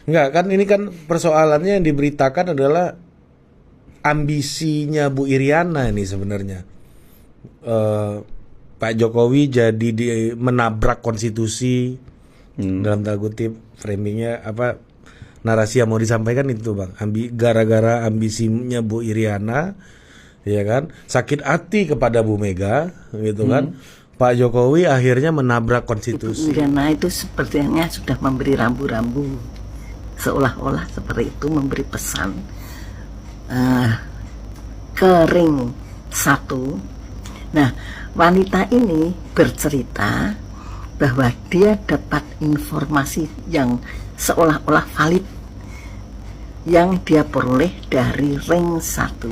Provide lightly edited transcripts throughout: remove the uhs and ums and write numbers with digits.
Enggak kan, ini kan persoalannya yang diberitakan adalah ambisinya Bu Iriana ini sebenarnya. Eh, Pak Jokowi jadi menabrak konstitusi, dalam tanda kutip framingnya apa, narasi yang mau disampaikan itu bang, gara-gara ambisinya Bu Iriana, ya kan, sakit hati kepada Bu Mega, gitu kan. Pak Jokowi akhirnya menabrak konstitusi. Ibu Iriana itu sepertinya sudah memberi rambu-rambu, seolah-olah seperti itu memberi pesan ke ring 1. Nah, wanita ini bercerita bahwa dia dapat informasi yang seolah-olah valid yang dia peroleh dari ring 1.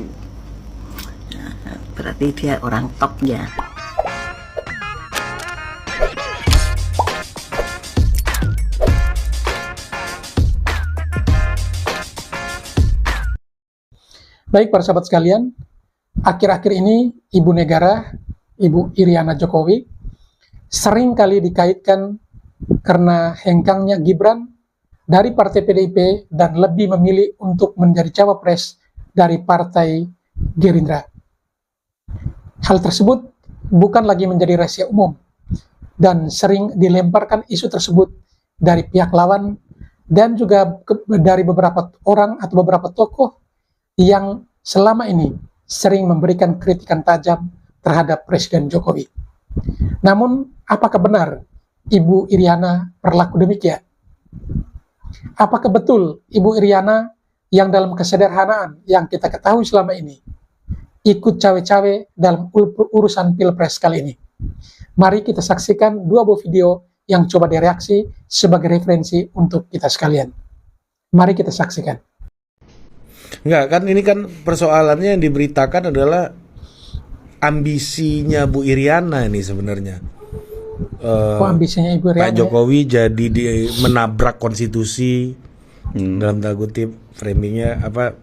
Nah, berarti dia orang topnya. Baik para sahabat sekalian, akhir-akhir ini Ibu Negara, Ibu Iriana Jokowi, sering kali dikaitkan karena hengkangnya Gibran dari Partai PDIP dan lebih memilih untuk menjadi cawapres dari Partai Gerindra. Hal tersebut bukan lagi menjadi rahasia umum dan sering dilemparkan isu tersebut dari pihak lawan dan juga dari beberapa orang atau beberapa tokoh yang selama ini sering memberikan kritikan tajam terhadap Presiden Jokowi. Namun, apakah benar Ibu Iriana berlaku demikian? Apakah betul Ibu Iriana yang dalam kesederhanaan yang kita ketahui selama ini ikut cawe-cawe dalam urusan Pilpres kali ini? Mari kita saksikan dua buah video yang coba direaksi sebagai referensi untuk kita sekalian. Mari kita saksikan. Enggak kan, ini kan persoalannya yang diberitakan adalah ambisinya Bu Iriana ini sebenarnya. Ambisinya Ibu Iriana? Pak Jokowi jadi menabrak konstitusi, dalam tanda kutip framingnya apa,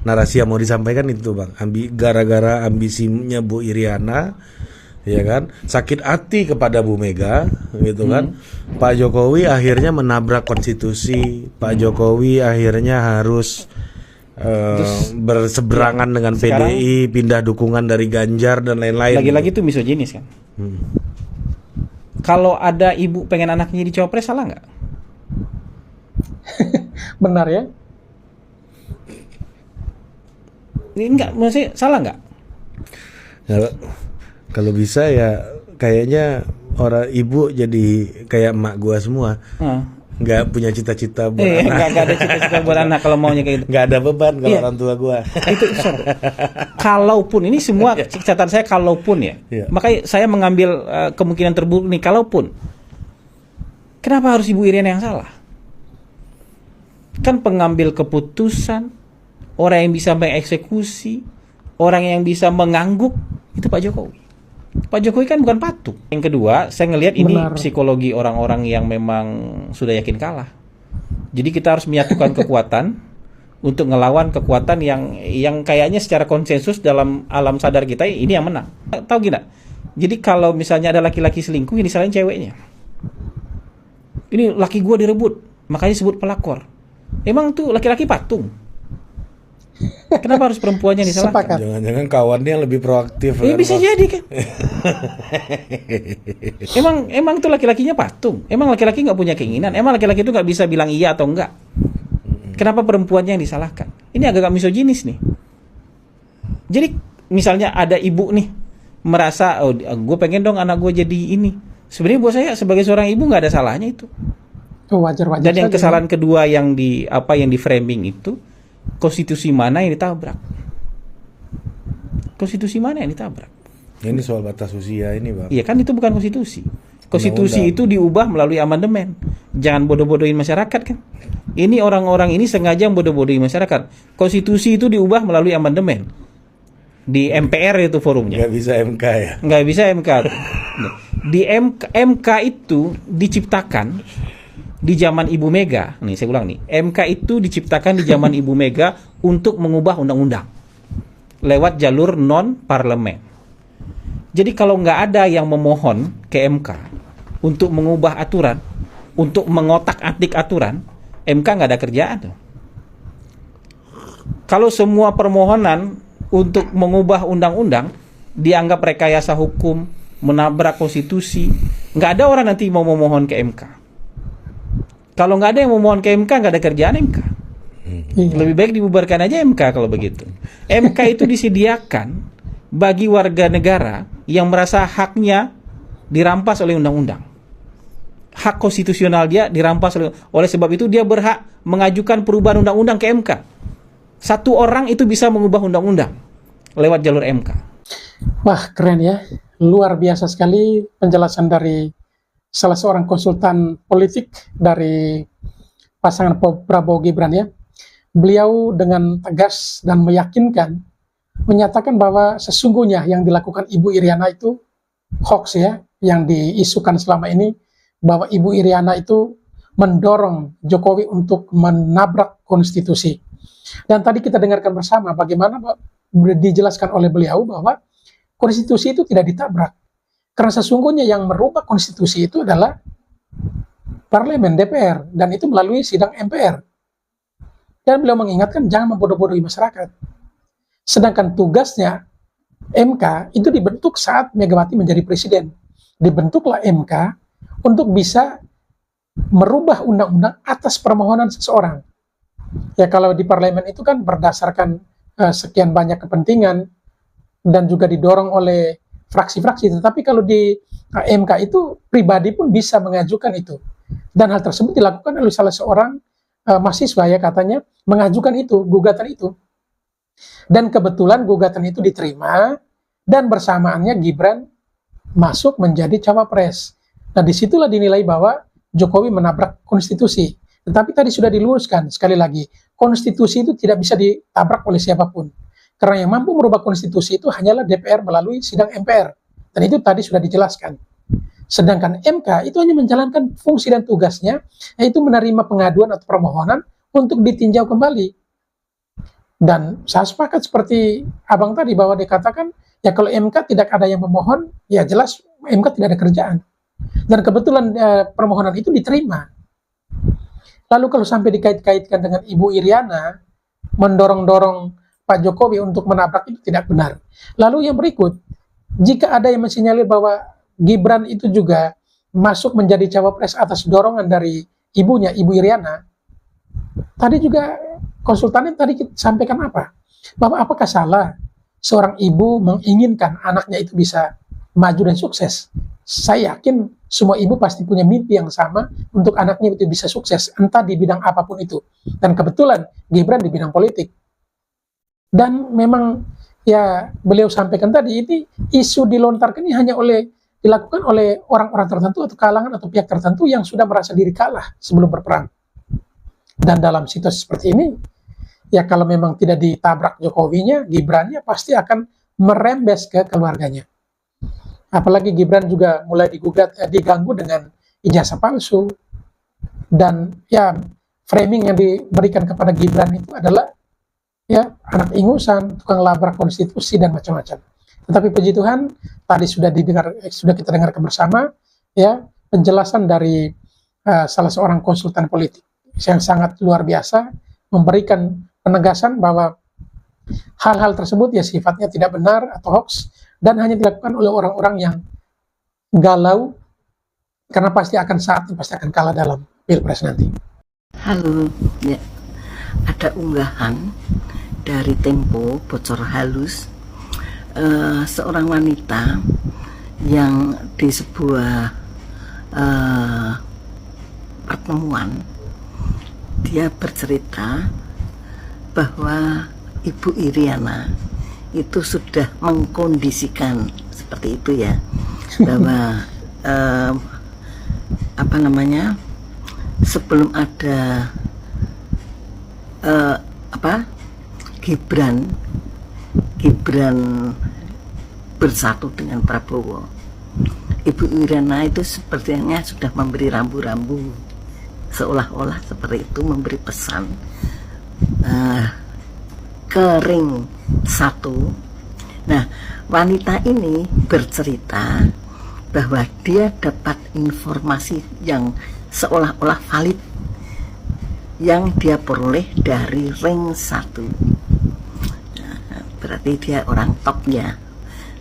narasi yang mau disampaikan itu bang, gara-gara ambisinya Bu Iriana, ya kan, sakit hati kepada Bu Mega, gitu kan. Pak Jokowi akhirnya menabrak konstitusi. Pak Jokowi akhirnya harus berseberangan dengan PDI, pindah dukungan dari Ganjar dan lain-lain. Lagi-lagi itu misoginis kan. Kalau ada ibu pengen anaknya jadi cawapres, salah nggak? Benar ya? Ini enggak, maksudnya salah nggak? Kalau bisa ya kayaknya orang ibu jadi kayak emak gua semua. Nggak punya cita-cita buat anak. Nggak ada cita-cita buat anak kalau maunya kayak gitu. Nggak ada beban kalau orang tua gua. Itu kalaupun ini semua catatan saya kalaupun ya. Makanya saya mengambil kemungkinan terburuk nih, kalaupun. Kenapa harus Ibu Iriana yang salah? Kan pengambil keputusan, orang yang bisa mengeksekusi, orang yang bisa mengangguk itu Pak Jokowi. Pak Jokowi kan bukan patung. Yang kedua, saya ngelihat ini psikologi orang-orang yang memang sudah yakin kalah. Jadi kita harus menyatukan kekuatan untuk ngelawan kekuatan yang kayaknya secara konsensus dalam alam sadar kita ini yang menang. Tahu gak? Jadi kalau misalnya ada laki-laki selingkuh, ini disalahin ceweknya. Ini laki gua direbut, makanya disebut pelakor. Emang tuh laki-laki patung? Kenapa harus perempuannya disalahkan? Jangan-jangan kawannya lebih proaktif. Bisa jadi kan. Emang tuh laki-lakinya patung. Emang laki-laki nggak punya keinginan. Emang laki-laki itu nggak bisa bilang iya atau enggak. Kenapa perempuannya yang disalahkan? Ini agak misoginis nih. Jadi misalnya ada ibu nih merasa, oh gue pengen dong anak gue jadi ini. Sebenarnya buat saya sebagai seorang ibu nggak ada salahnya itu. Wajar-wajar. Dan yang kesalahan kedua yang di framing itu, konstitusi mana yang ditabrak? Konstitusi mana yang ditabrak? Ini soal batas usia ini, Bang. Iya kan, itu bukan konstitusi. Konstitusi itu diubah melalui amandemen. Jangan bodoh-bodohin masyarakat kan. Ini orang-orang ini sengaja bodoh-bodohin masyarakat. Konstitusi itu diubah melalui amandemen. Di MPR itu forumnya. Nggak bisa MK ya? Nggak bisa MK. Di MK itu diciptakan di zaman Ibu Mega, nih saya ulang nih, MK itu diciptakan di zaman Ibu Mega untuk mengubah undang-undang lewat jalur non-parlemen. Jadi kalau nggak ada yang memohon ke MK untuk mengubah aturan, untuk mengotak-atik aturan, MK nggak ada kerjaan tuh. Kalau semua permohonan untuk mengubah undang-undang dianggap rekayasa hukum, menabrak konstitusi, nggak ada orang nanti mau memohon ke MK. Kalau nggak ada yang memohon ke MK, nggak ada kerjaan MK. Lebih baik dibubarkan aja MK kalau begitu. MK itu disediakan bagi warga negara yang merasa haknya dirampas oleh undang-undang. Hak konstitusional dia dirampas oleh sebab itu dia berhak mengajukan perubahan undang-undang ke MK. Satu orang itu bisa mengubah undang-undang lewat jalur MK. Wah, keren ya. Luar biasa sekali penjelasan dari salah seorang konsultan politik dari pasangan Prabowo Gibran ya. Beliau dengan tegas dan meyakinkan menyatakan bahwa sesungguhnya yang dilakukan Ibu Iriana itu hoax ya, yang diisukan selama ini bahwa Ibu Iriana itu mendorong Jokowi untuk menabrak konstitusi. Dan tadi kita dengarkan bersama bagaimana dijelaskan oleh beliau bahwa konstitusi itu tidak ditabrak. Karena sesungguhnya yang merubah konstitusi itu adalah parlemen, DPR, dan itu melalui sidang MPR. Dan beliau mengingatkan jangan membodoh-bodohi masyarakat. Sedangkan tugasnya MK itu dibentuk saat Megawati menjadi presiden. Dibentuklah MK untuk bisa merubah undang-undang atas permohonan seseorang. Ya kalau di parlemen itu kan berdasarkan sekian banyak kepentingan dan juga didorong oleh fraksi-fraksi. Tetapi kalau di MK itu pribadi pun bisa mengajukan itu. Dan hal tersebut dilakukan oleh salah seorang mahasiswa ya katanya mengajukan itu, gugatan itu. Dan kebetulan gugatan itu diterima dan bersamaannya Gibran masuk menjadi cawapres. Nah disitulah dinilai bahwa Jokowi menabrak konstitusi. Tetapi tadi sudah diluruskan sekali lagi, konstitusi itu tidak bisa ditabrak oleh siapapun. Karena yang mampu merubah konstitusi itu hanyalah DPR melalui sidang MPR. Dan itu tadi sudah dijelaskan. Sedangkan MK itu hanya menjalankan fungsi dan tugasnya, yaitu menerima pengaduan atau permohonan untuk ditinjau kembali. Dan saya sepakat seperti abang tadi bahwa dikatakan, ya kalau MK tidak ada yang memohon, ya jelas MK tidak ada kerjaan. Dan kebetulan permohonan itu diterima. Lalu kalau sampai dikait-kaitkan dengan Ibu Iriana, mendorong-dorong Pak Jokowi untuk menabrak itu tidak benar. Lalu yang berikut, jika ada yang mensinyalir bahwa Gibran itu juga masuk menjadi cawapres atas dorongan dari ibunya, Ibu Iriana, tadi juga konsultannya tadi kita sampaikan apa? Bahwa apakah salah seorang ibu menginginkan anaknya itu bisa maju dan sukses? Saya yakin semua ibu pasti punya mimpi yang sama untuk anaknya itu bisa sukses, entah di bidang apapun itu. Dan kebetulan Gibran di bidang politik. Dan memang ya beliau sampaikan tadi, ini isu dilontarkan ini hanya dilakukan oleh orang-orang tertentu atau kalangan atau pihak tertentu yang sudah merasa diri kalah sebelum berperang. Dan dalam situasi seperti ini, ya kalau memang tidak ditabrak Jokowinya, Gibrannya pasti akan merembes ke keluarganya. Apalagi Gibran juga mulai diganggu dengan ijazah palsu. Dan ya framing yang diberikan kepada Gibran itu adalah ya anak ingusan, tukang labrak konstitusi dan macam-macam. Tetapi puji Tuhan tadi sudah kita dengarkan bersama ya penjelasan dari salah seorang konsultan politik yang sangat luar biasa, memberikan penegasan bahwa hal-hal tersebut ya sifatnya tidak benar atau hoax dan hanya dilakukan oleh orang-orang yang galau karena pasti akan kalah dalam Pilpres nanti. Halo, ya ada unggahan dari Tempo bocor halus seorang wanita yang di sebuah pertemuan dia bercerita bahwa Ibu Iriana itu sudah mengkondisikan seperti itu ya bahwa sebelum ada Gibran bersatu dengan Prabowo, Ibu Iriana itu sepertinya sudah memberi rambu-rambu seolah-olah seperti itu, memberi pesan kering satu. Nah, wanita ini bercerita bahwa dia dapat informasi yang seolah-olah valid yang dia peroleh dari ring 1. Nah, berarti dia orang top ya,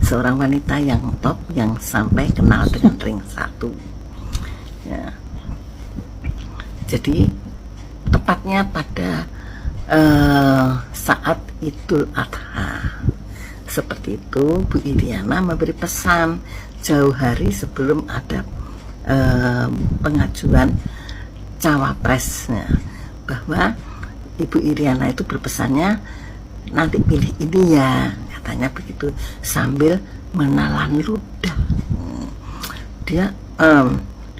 seorang wanita yang top yang sampai kenal dengan ring 1 ya. Jadi tepatnya pada saat Idul Adha seperti itu, Bu Iriana memberi pesan jauh hari sebelum ada pengajuan cawapresnya, bahwa Ibu Iriana itu berpesannya nanti pilih ini ya, katanya begitu, sambil menelan ludah. Dia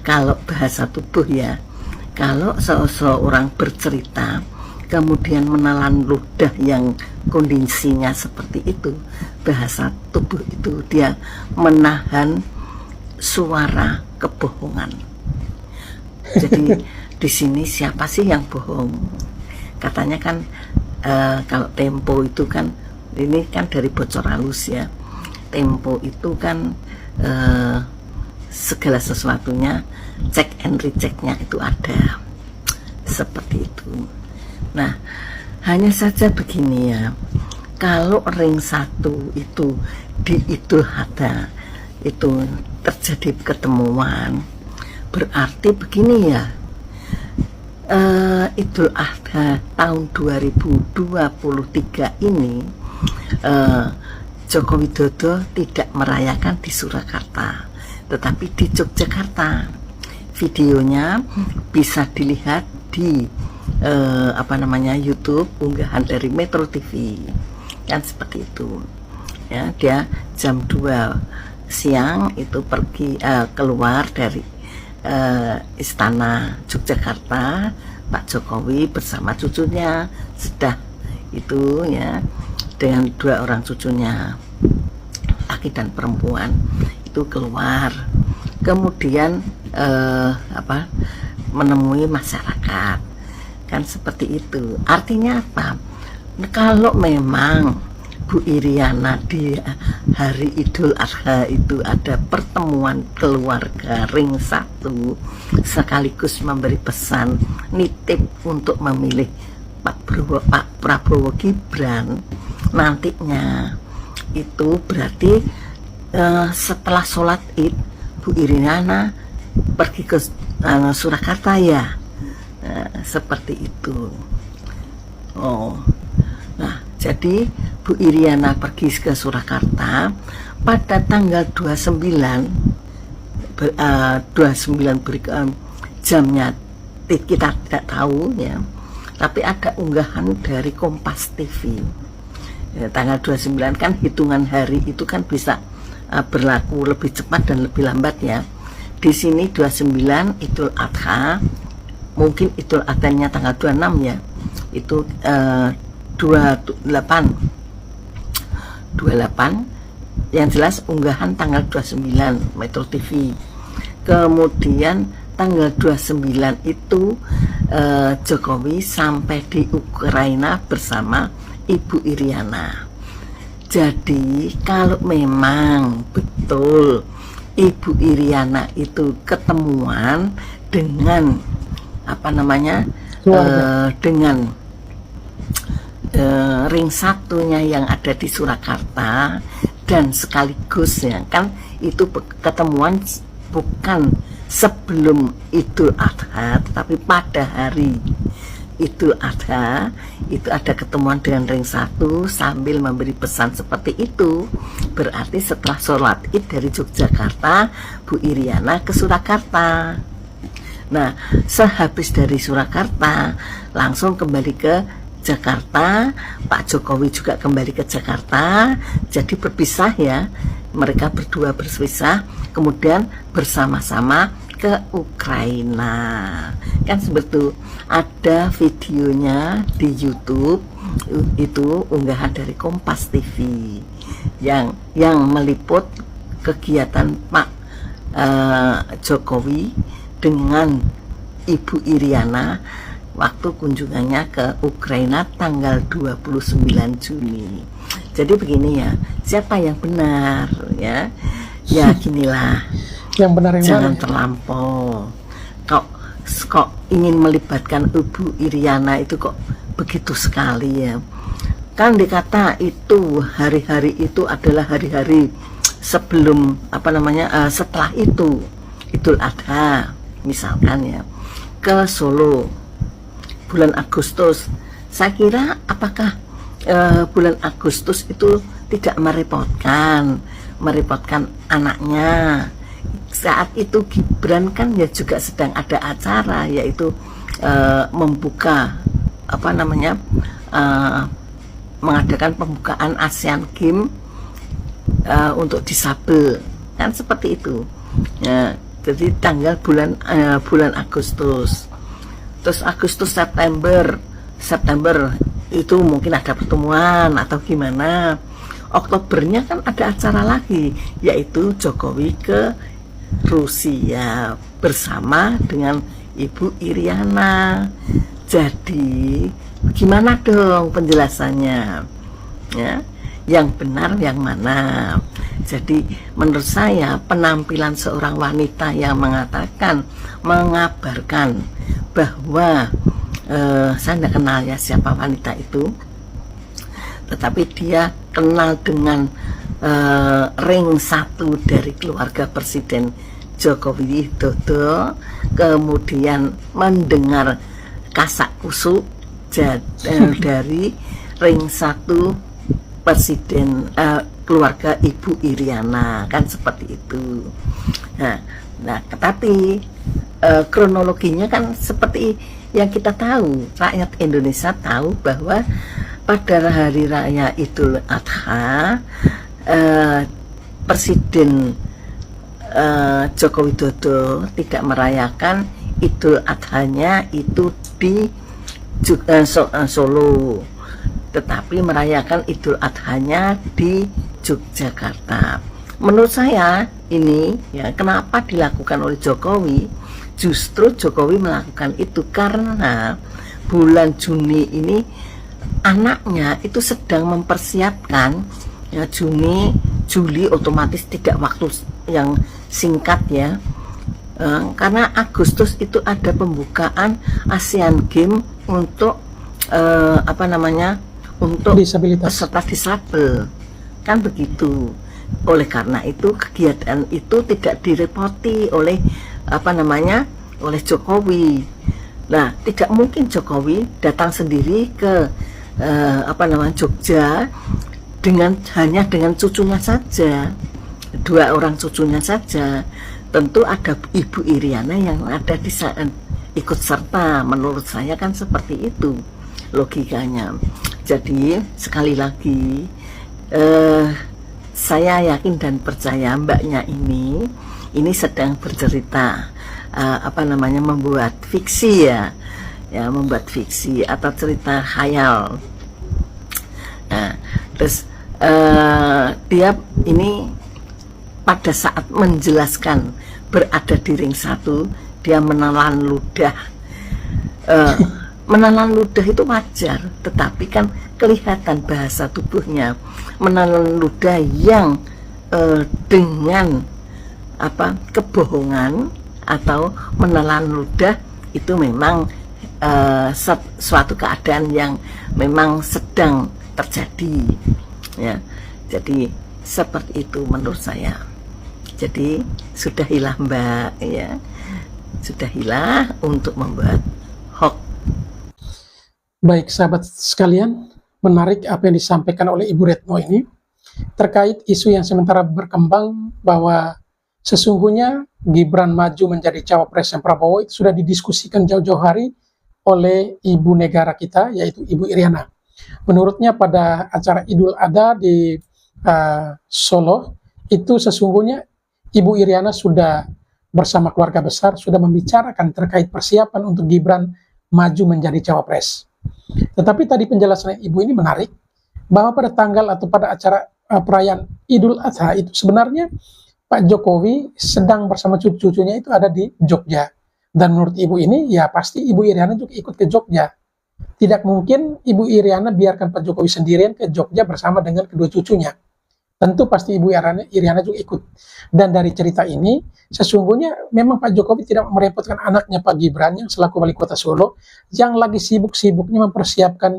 kalau bahasa tubuh ya, kalau seseorang bercerita kemudian menelan ludah yang kondisinya seperti itu, bahasa tubuh itu dia menahan suara kebohongan. Jadi di sini siapa sih yang bohong? Katanya kan kalau Tempo itu kan, ini kan dari bocor halus ya, Tempo itu kan segala sesuatunya cek and rechecknya itu ada, seperti itu. Nah, hanya saja begini ya, kalau ring 1 itu di Idul Adha itu terjadi ketemuan, berarti begini ya, Idul Adha tahun 2023 ini Joko Widodo tidak merayakan di Surakarta, tetapi di Yogyakarta. Videonya bisa dilihat di YouTube, unggahan dari Metro TV, kan seperti itu ya. Dia jam 2 siang itu pergi keluar dari Istana Yogyakarta, Pak Jokowi bersama cucunya, sudah itu ya, dengan 2 orang cucunya, laki dan perempuan, itu keluar, kemudian menemui masyarakat, kan seperti itu. Artinya apa? Kalau memang Bu Iriana di hari Idul Adha itu ada pertemuan keluarga ring 1, sekaligus memberi pesan nitip untuk memilih Pak Prabowo Gibran nantinya, itu berarti setelah sholat Id Bu Iriana pergi ke Surakarta ya, seperti itu. Nah, jadi Bu Iriana pergi ke Surakarta pada tanggal 29 jamnya kita tidak tahu ya, tapi ada unggahan dari Kompas TV ya, tanggal 29 kan hitungan hari itu kan bisa berlaku lebih cepat dan lebih lambat ya. Di sini 29 Idul Adha, mungkin Idul Adha-nya tanggal 26 ya, itu 28 yang jelas unggahan tanggal 29 Metro TV. Kemudian tanggal 29 itu Jokowi sampai di Ukraina bersama Ibu Iriana. Jadi kalau memang betul Ibu Iriana itu ketemuan dengan dengan ring 1-nya yang ada di Surakarta, dan sekaligus ya kan itu ketemuan bukan sebelum Idul Adha, tetapi pada hari Idul Adha itu ada ketemuan dengan ring 1 sambil memberi pesan seperti itu. Berarti setelah sholat Id dari Yogyakarta, Bu Iriana ke Surakarta. Nah, sehabis dari Surakarta langsung kembali ke Jakarta, Pak Jokowi juga kembali ke Jakarta. Jadi berpisah ya, mereka berdua berpisah, kemudian bersama-sama ke Ukraina. Kan seperti ada videonya di YouTube, itu unggahan dari Kompas TV yang meliput kegiatan Pak Jokowi dengan Ibu Iriana waktu kunjungannya ke Ukraina tanggal 29 Juni. Jadi begini ya, siapa yang benar ya? Ya ginilah, yang benar yang jangan mana? terlampau. Kok ingin melibatkan Ibu Iriana itu kok begitu sekali ya. Kan dikata itu hari-hari itu adalah hari-hari sebelum setelah itu Idul Adha misalkan ya, ke Solo bulan Agustus. Saya kira apakah bulan Agustus itu tidak merepotkan anaknya. Saat itu Gibran kan ya juga sedang ada acara, yaitu membuka mengadakan pembukaan Asian Games untuk disabel, kan seperti itu ya. Jadi tanggal bulan Agustus, terus Agustus September itu mungkin ada pertemuan atau gimana. Oktobernya kan ada acara lagi, yaitu Jokowi ke Rusia bersama dengan Ibu Iriana. Jadi gimana dong penjelasannya ya, yang benar yang mana? Jadi menurut saya penampilan seorang wanita yang mengabarkan bahwa saya tidak kenal ya siapa wanita itu, tetapi dia kenal dengan ring satu dari keluarga Presiden Joko Widodo, kemudian mendengar kasak kusuk dari ring satu Presiden keluarga Ibu Iriana, kan seperti itu. Nah tetapi kronologinya kan seperti yang kita tahu, rakyat Indonesia tahu bahwa pada hari raya Idul Adha Presiden Joko Widodo tidak merayakan Idul Adhanya itu di Solo, tetapi merayakan Idul Adhanya di Yogyakarta. Menurut saya ini ya, kenapa dilakukan oleh Jokowi? Justru Jokowi melakukan itu karena bulan Juni ini anaknya itu sedang mempersiapkan ya, Juli otomatis tidak waktu yang singkat ya, karena Agustus itu ada pembukaan Asian Games untuk untuk disabilitas, peserta disabel, kan begitu. Oleh karena itu kegiatan itu tidak direpoti oleh oleh Jokowi. Nah, tidak mungkin Jokowi datang sendiri ke Jogja hanya dengan cucunya saja, 2 orang cucunya saja. Tentu ada Ibu Iriana yang ada di sana ikut serta. Menurut saya kan seperti itu logikanya. Jadi sekali lagi saya yakin dan percaya mbaknya ini sedang bercerita membuat fiksi ya, membuat fiksi atau cerita khayal. Nah, terus dia ini pada saat menjelaskan berada di ring satu, dia menelan ludah. Menelan ludah itu wajar, tetapi kan kelihatan bahasa tubuhnya menelan ludah yang dengan kebohongan atau menelan ludah itu memang suatu keadaan yang memang sedang terjadi ya. Jadi seperti itu menurut saya. Jadi sudahilah mbak ya, sudahilah untuk membuat hoax. Baik sahabat sekalian, menarik apa yang disampaikan oleh Ibu Retno ini terkait isu yang sementara berkembang bahwa sesungguhnya Gibran maju menjadi cawapresnya Prabowo itu sudah didiskusikan jauh-jauh hari oleh ibu negara kita, yaitu Ibu Iriana. Menurutnya pada acara Idul Adha di Solo itu sesungguhnya Ibu Iriana sudah bersama keluarga besar sudah membicarakan terkait persiapan untuk Gibran maju menjadi cawapres. Tetapi tadi penjelasan ibu ini menarik bahwa pada tanggal atau pada acara perayaan Idul Adha itu sebenarnya Pak Jokowi sedang bersama cucu-cucunya itu ada di Jogja. Dan menurut ibu ini ya pasti Ibu Iriana juga ikut ke Jogja. Tidak mungkin Ibu Iriana biarkan Pak Jokowi sendirian ke Jogja bersama dengan kedua cucunya. tentu pasti Ibu Iriana juga ikut. Dan dari cerita ini, sesungguhnya memang Pak Jokowi tidak merepotkan anaknya Pak Gibran yang selaku wali kota Solo, yang lagi sibuk-sibuknya mempersiapkan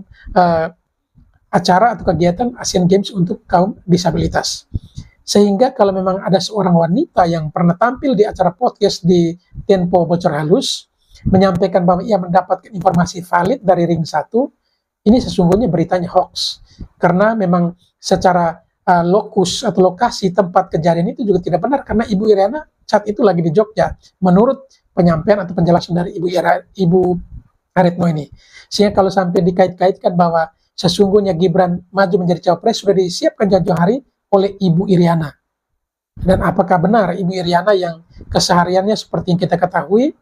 acara atau kegiatan Asian Games untuk kaum disabilitas. Sehingga kalau memang ada seorang wanita yang pernah tampil di acara podcast di Tempo Bocor Halus, menyampaikan bahwa ia mendapatkan informasi valid dari Ring 1, ini sesungguhnya beritanya hoax. Karena memang secara lokus atau lokasi tempat kejadian itu juga tidak benar, karena Ibu Iriana saat itu lagi di Jogja menurut penyampaian atau penjelasan dari Ibu Retno ini. Sehingga kalau sampai dikait-kaitkan bahwa sesungguhnya Gibran maju menjadi cawapres sudah disiapkan jauh-jauh hari oleh Ibu Iriana. Dan apakah benar Ibu Iriana yang kesehariannya seperti yang kita ketahui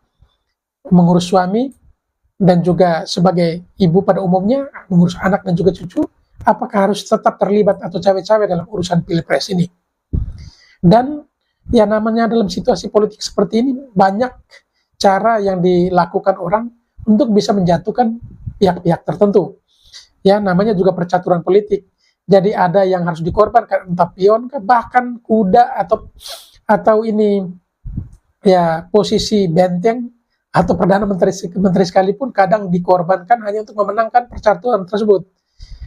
mengurus suami dan juga sebagai ibu pada umumnya mengurus anak dan juga cucu, apakah harus tetap terlibat atau cawe-cawe dalam urusan pilpres ini? Dan ya namanya dalam situasi politik seperti ini banyak cara yang dilakukan orang untuk bisa menjatuhkan pihak-pihak tertentu. Ya namanya juga percaturan politik. Jadi ada yang harus dikorbankan, entah pion, bahkan kuda atau ini ya posisi benteng atau perdana menteri sekalipun kadang dikorbankan hanya untuk memenangkan percaturan tersebut.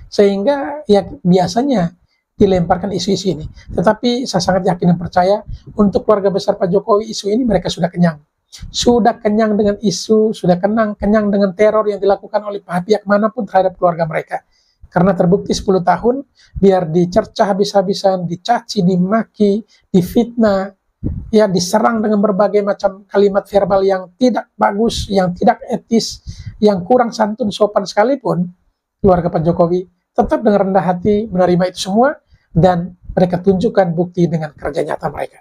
Sehingga ya biasanya dilemparkan isu-isu ini. Tetapi saya sangat yakin dan percaya untuk keluarga besar Pak Jokowi, isu ini mereka sudah kenyang. Sudah kenyang dengan isu, sudah kenyang dengan teror yang dilakukan oleh pihak manapun terhadap keluarga mereka. Karena terbukti 10 tahun biar dicercah habis-habisan, dicaci, dimaki, difitnah, ya diserang dengan berbagai macam kalimat verbal yang tidak bagus, yang tidak etis, yang kurang santun sopan sekalipun, keluarga Pak Jokowi tetap dengan rendah hati menerima itu semua dan mereka tunjukkan bukti dengan kerja nyata mereka.